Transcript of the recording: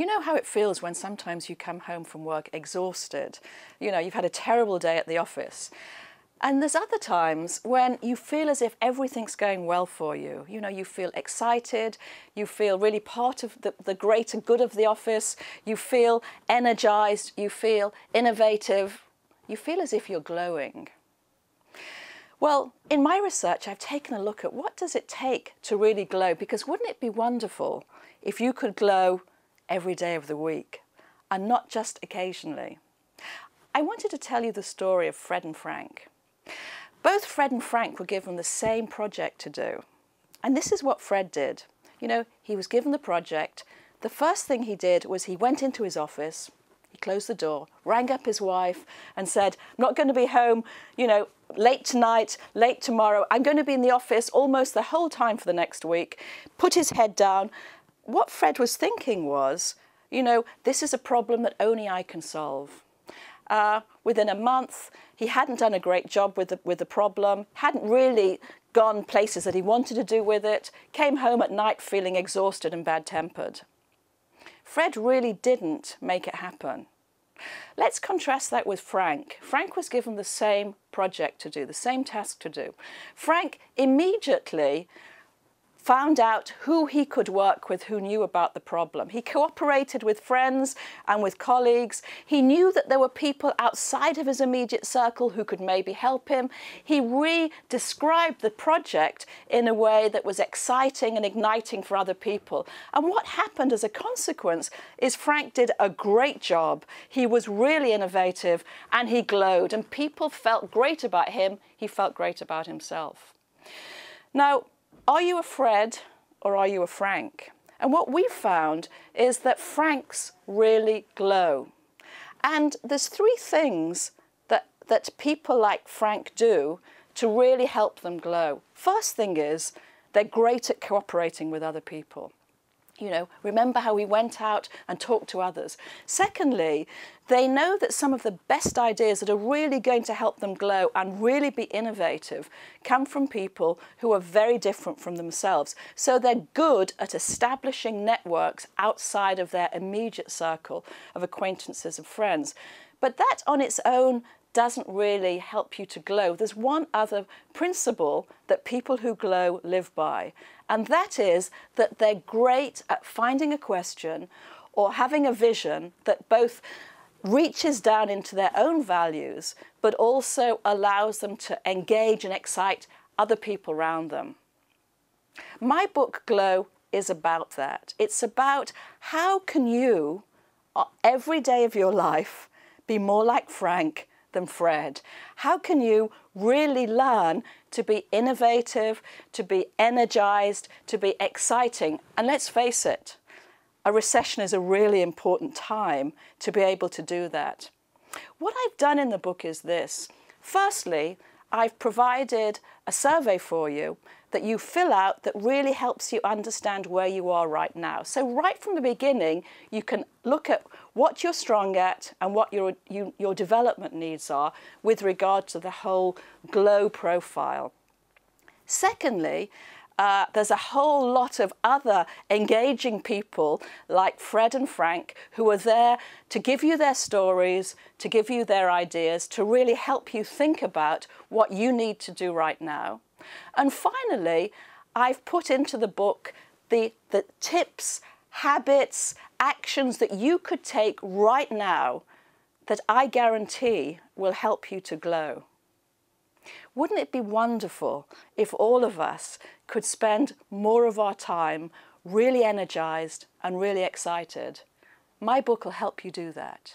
You know how it feels when sometimes you come home from work exhausted. You know, you've had a terrible day at the office. And there's other times when you feel as if everything's going well for you. You know, you feel excited, you feel really part of the greater good of the office, you feel energized, you feel innovative, you feel as if you're glowing. Well, in my research, I've taken a look at what does it take to really glow, because wouldn't it be wonderful if you could glow every day of the week and not just occasionally? I wanted to tell you the story of Fred and Frank. Both Fred and Frank were given the same project to do. And this is what Fred did. You know, he was given the project. The first thing he did was he went into his office, he closed the door, rang up his wife and said, I'm not going to be home, you know, late tonight, late tomorrow. I'm going to be in the office almost the whole time for the next week. Put his head down. What Fred was thinking was, you know, this is a problem that only I can solve. Within a month, he hadn't done a great job with the problem, hadn't really gone places that he wanted to do with it, came home at night feeling exhausted and bad-tempered. Fred really didn't make it happen. Let's contrast that with Frank. Frank was given the same project to do, the same task to do. Frank immediately found out who he could work with, who knew about the problem. He cooperated with friends and with colleagues. He knew that there were people outside of his immediate circle who could maybe help him. He re-described the project in a way that was exciting and igniting for other people. And what happened as a consequence is Frank did a great job. He was really innovative and he glowed, and people felt great about him. He felt great about himself. Now, are you a Fred or are you a Frank? And what we found is that Franks really glow. And there's three things that people like Frank do to really help them glow. First thing is they're great at cooperating with other people. You know, remember how we went out and talked to others. Secondly, they know that some of the best ideas that are really going to help them glow and really be innovative come from people who are very different from themselves. So they're good at establishing networks outside of their immediate circle of acquaintances and friends. But that on its own doesn't really help you to glow. There's one other principle that people who glow live by, and that is that they're great at finding a question or having a vision that both reaches down into their own values, but also allows them to engage and excite other people around them. My book, Glow, is about that. It's about how can you, every day of your life, be more like Frank than Fred? How can you really learn to be innovative, to be energized, to be exciting? And let's face it, a recession is a really important time to be able to do that. What I've done in the book is this. Firstly, I've provided a survey for you that you fill out that really helps you understand where you are right now. So right from the beginning, you can look at what you're strong at and what your development needs are with regard to the whole glow profile. Secondly, there's a whole lot of other engaging people like Fred and Frank who are there to give you their stories, to give you their ideas, to really help you think about what you need to do right now. And finally, I've put into the book the tips, habits, actions that you could take right now that I guarantee will help you to glow. Wouldn't it be wonderful if all of us could spend more of our time really energized and really excited? My book will help you do that.